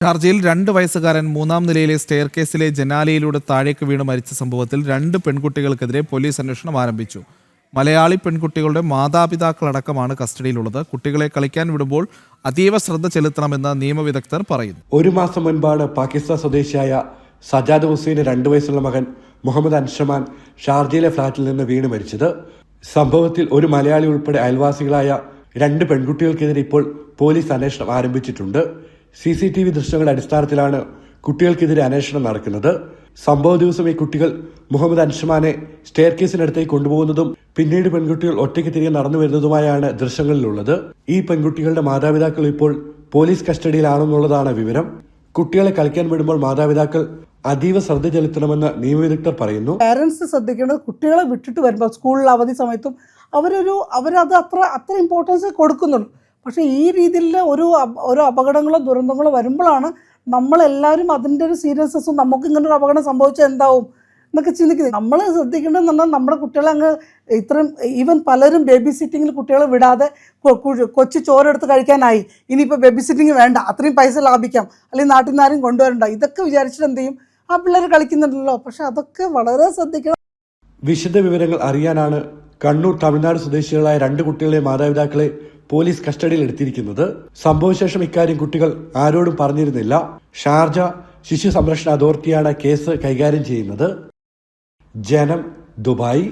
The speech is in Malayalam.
ഷാർജയിൽ 2 വയസ്സുകാരൻ 3-ാം നിലയിലെ സ്റ്റെയർ കേസിലെ ജനാലയിലൂടെ താഴേക്ക് വീണ് മരിച്ച സംഭവത്തിൽ 2 പെൺകുട്ടികൾക്കെതിരെ പോലീസ് അന്വേഷണം ആരംഭിച്ചു. മലയാളി പെൺകുട്ടികളുടെ മാതാപിതാക്കളടക്കമാണ് കസ്റ്റഡിയിലുള്ളത്. കുട്ടികളെ കളിക്കാൻ വിടുമ്പോൾ അതീവ ശ്രദ്ധ ചെലുത്തണമെന്ന് നിയമവിദഗ്ധർ പറയുന്നു. ഒരു മാസം മുൻപാണ് പാകിസ്ഥാൻ സ്വദേശിയായ സജാദ് ഹുസൈന്റെ 2 വയസ്സുള്ള മകൻ മുഹമ്മദ് അൻഷമാൻ ഷാർജയിലെ ഫ്ളാറ്റിൽ നിന്ന് വീണ് മരിച്ചത്. സംഭവത്തിൽ ഒരു മലയാളി ഉൾപ്പെടെ അയൽവാസികളായ 2 പെൺകുട്ടികൾക്കെതിരെ ഇപ്പോൾ പോലീസ് അന്വേഷണം ആരംഭിച്ചിട്ടുണ്ട്. CCTV ദൃശ്യങ്ങളുടെ അടിസ്ഥാനത്തിലാണ് കുട്ടികൾക്കെതിരെ അന്വേഷണം നടക്കുന്നത്. സംഭവ ദിവസം ഈ കുട്ടികൾ മുഹമ്മദ് അൻഷമാനെ സ്റ്റെയർ കേസിനടുത്തേക്ക് കൊണ്ടുപോകുന്നതും പിന്നീട് പെൺകുട്ടികൾ ഒറ്റയ്ക്ക് തിരികെ നടന്നു വരുന്നതുമായാണ് ദൃശ്യങ്ങളിലുള്ളത്. ഈ പെൺകുട്ടികളുടെ മാതാപിതാക്കൾ ഇപ്പോൾ പോലീസ് കസ്റ്റഡിയിലാണെന്നുള്ളതാണ് വിവരം. കുട്ടികളെ കളിക്കാൻ വിടുമ്പോൾ മാതാപിതാക്കൾ അതീവ ശ്രദ്ധ ചെലുത്തണമെന്ന് നിയമവിദഗ്ധർ പറയുന്നു. പാരന്റ്സ് ശ്രദ്ധിക്കേണ്ടത് കുട്ടികളെ വിട്ടിട്ട് വരുമ്പോൾ സ്കൂളിൽ അവധി സമയത്തും അവരത് അത്ര ഇമ്പോർട്ടൻസ് കൊടുക്കുന്നുള്ളൂ. പക്ഷേ ഈ രീതിയിൽ ഒരു അപകടങ്ങളോ ദുരന്തങ്ങളോ വരുമ്പോഴാണ് നമ്മളെല്ലാവരും അതിൻ്റെ ഒരു സീരിയസ്നെസ്സും നമുക്ക് ഇങ്ങനെ ഒരു അപകടം സംഭവിച്ചാൽ എന്താവും എന്നൊക്കെ ചിന്തിക്കുന്നത്. നമ്മൾ ശ്രദ്ധിക്കേണ്ടതെന്ന് പറഞ്ഞാൽ നമ്മുടെ കുട്ടികളെ ഇത്രയും ഈവൻ പലരും ബേബി സിറ്റിങ്ങിൽ കുട്ടികളെ വിടാതെ കൊച്ചു ചോറെടുത്ത് കഴിക്കാനായി, ഇനിയിപ്പോൾ ബേബി സിറ്റിങ് വേണ്ട, അത്രയും പൈസ ലാഭിക്കാം, അല്ലെങ്കിൽ നാട്ടിൽ നിന്ന് ആരും കൊണ്ടുവരണ്ട, ഇതൊക്കെ വിചാരിച്ചിട്ട് എന്ത് ചെയ്യും, ആ പിള്ളേർ കളിക്കുന്നുണ്ടല്ലോ. പക്ഷെ അതൊക്കെ വളരെ ശ്രദ്ധിക്കണം. വിശദ വിവരങ്ങൾ അറിയാനാണ് കണ്ണൂർ തമിഴ്നാട് സ്വദേശികളായ 2 കുട്ടികളെ മാതാപിതാക്കളെ പോലീസ് കസ്റ്റഡിയിൽ എടുത്തിരിക്കുന്നത്. സംഭവശേഷം ഇക്കാര്യം കുട്ടികൾ ആരോടും പറഞ്ഞിരുന്നില്ല. ഷാർജ ശിശു സംരക്ഷണ അതോറിറ്റിയാണ് കേസ് കൈകാര്യം ചെയ്യുന്നത്. ജനം, ദുബായ്.